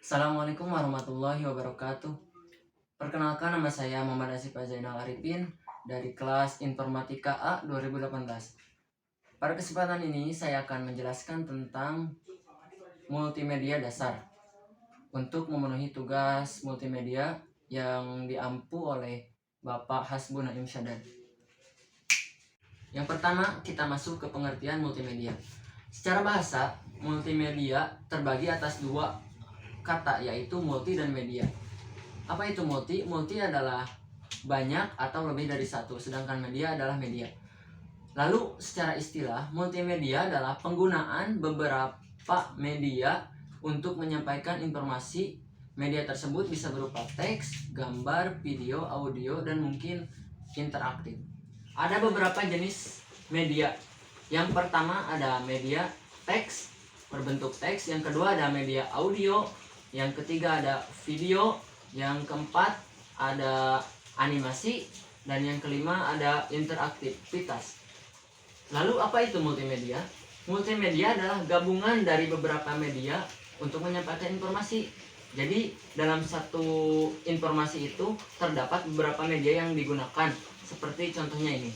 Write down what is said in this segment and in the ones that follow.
Assalamualaikum warahmatullahi wabarakatuh. Perkenalkan, nama saya Muhammad Asif Zainal Arifin dari kelas Informatika A 2018. Pada kesempatan ini saya akan menjelaskan tentang multimedia dasar untuk memenuhi tugas multimedia yang diampu oleh Bapak Hasbun Naim Syadad. Yang pertama, kita masuk ke pengertian multimedia. Secara bahasa, multimedia terbagi atas dua kata, yaitu multi dan media. Apa itu multi? Multi adalah banyak atau lebih dari satu, sedangkan media adalah media. Lalu secara istilah, multimedia adalah penggunaan beberapa media untuk menyampaikan informasi. Media tersebut bisa berupa teks, gambar, video, audio, dan mungkin interaktif. Ada beberapa jenis media. Yang pertama ada media teks berbentuk teks, yang kedua ada media audio, yang ketiga ada video, yang keempat ada animasi, dan yang kelima ada interaktivitas. Lalu apa itu multimedia? Multimedia adalah gabungan dari beberapa media untuk menyampaikan informasi. Jadi dalam satu informasi itu terdapat beberapa media yang digunakan. Seperti contohnya ini.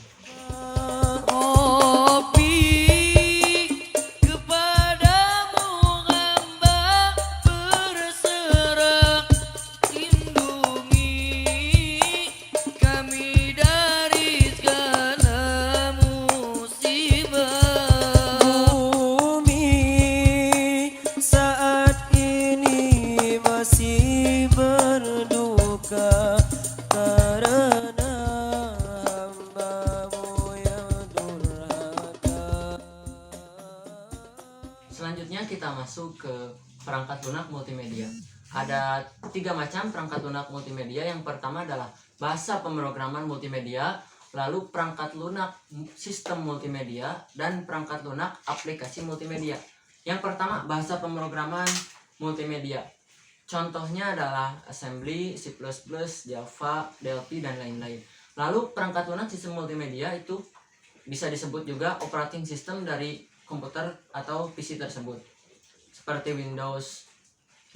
Selanjutnya kita masuk ke perangkat lunak multimedia. Ada 3 macam perangkat lunak multimedia. Yang pertama adalah bahasa pemrograman multimedia, lalu perangkat lunak sistem multimedia, dan perangkat lunak aplikasi multimedia. Yang pertama, bahasa pemrograman multimedia. Contohnya adalah assembly, C++, Java, Delphi, dan lain-lain. Lalu perangkat lunak sistem multimedia itu bisa disebut juga operating system dari komputer atau PC tersebut, seperti Windows,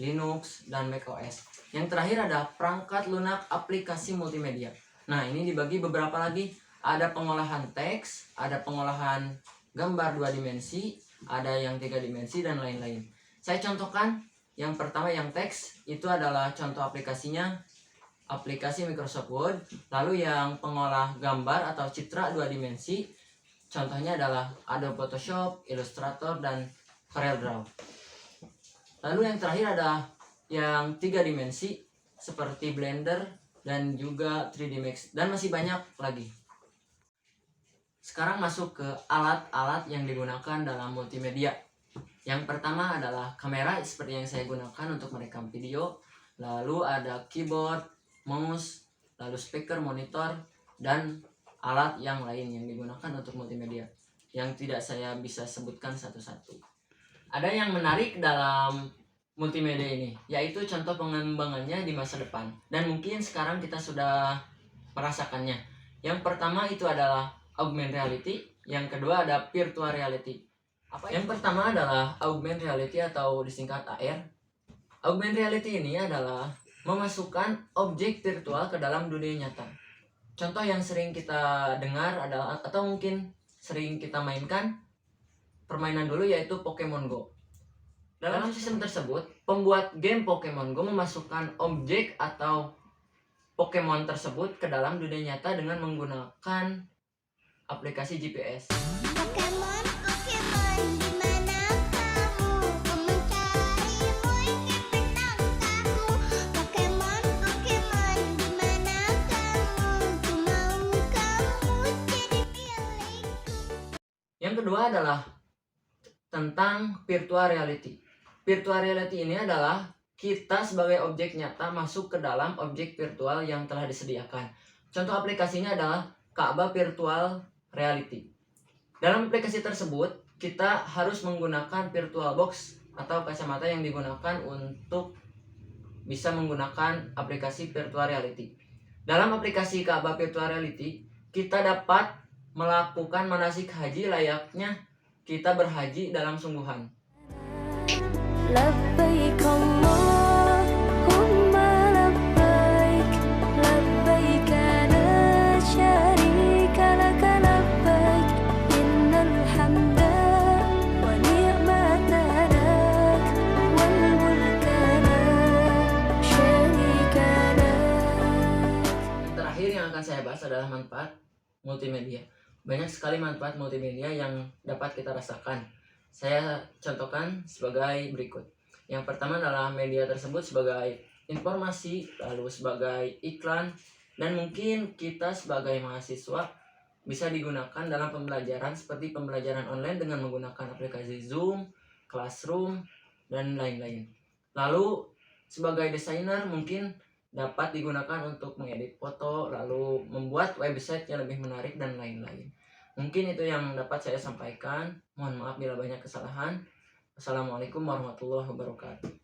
Linux, dan macOS. Yang terakhir ada perangkat lunak aplikasi multimedia. Nah, ini dibagi beberapa lagi. Ada pengolahan teks, ada pengolahan gambar 2 dimensi, ada yang 3 dimensi, dan lain-lain. Saya contohkan. Yang pertama, yang teks, itu adalah contoh aplikasinya aplikasi Microsoft Word. Lalu yang pengolah gambar atau citra 2 dimensi, contohnya adalah Adobe Photoshop, Illustrator, dan CorelDRAW. Lalu yang terakhir ada yang 3 dimensi seperti Blender dan juga 3D Max, dan masih banyak lagi. Sekarang masuk ke alat-alat yang digunakan dalam multimedia. Yang pertama adalah kamera seperti yang saya gunakan untuk merekam video. Lalu ada keyboard, mouse, lalu speaker, monitor, dan alat yang lain yang digunakan untuk multimedia yang tidak saya bisa sebutkan satu-satu. Ada yang menarik dalam multimedia ini, yaitu contoh pengembangannya di masa depan, dan mungkin sekarang kita sudah merasakannya. Yang pertama itu adalah augmented reality, yang kedua ada virtual reality. Yang pertama adalah augmented reality atau disingkat AR. Augmented reality ini adalah memasukkan objek virtual ke dalam dunia nyata. Contoh yang sering kita dengar adalah, atau mungkin sering kita mainkan permainan dulu, yaitu Pokemon Go. Dalam sistem tersebut, pembuat game Pokemon Go memasukkan objek atau Pokemon tersebut ke dalam dunia nyata dengan menggunakan aplikasi GPS. Pokemon, Pokemon, di mana kamu? Ku mencarimu, ingin menangkapmu. Pokemon, Pokemon, di mana kamu? Ku mau kamu jadi milikku. Yang kedua adalah tentang virtual reality. Virtual reality ini adalah kita sebagai objek nyata masuk ke dalam objek virtual yang telah disediakan. Contoh aplikasinya adalah Ka'bah Virtual Reality. Dalam aplikasi tersebut, kita harus menggunakan virtual box atau kacamata yang digunakan untuk bisa menggunakan aplikasi virtual reality. Dalam aplikasi Ka'bah Virtual Reality, kita dapat melakukan manasik haji layaknya kita berhaji dalam sungguhan. Labbaik Allah. adalah manfaat multimedia. Banyak sekali manfaat multimedia yang dapat kita rasakan. Saya contohkan sebagai berikut. Yang pertama adalah media tersebut sebagai informasi, lalu sebagai iklan, dan mungkin kita sebagai mahasiswa bisa digunakan dalam pembelajaran seperti pembelajaran online dengan menggunakan aplikasi Zoom, Classroom, dan lain-lain. Lalu sebagai desainer mungkin dapat digunakan untuk mengedit foto, lalu membuat website yang lebih menarik dan lain-lain. Mungkin itu yang dapat saya sampaikan. Mohon maaf bila banyak kesalahan. Assalamualaikum warahmatullahi wabarakatuh.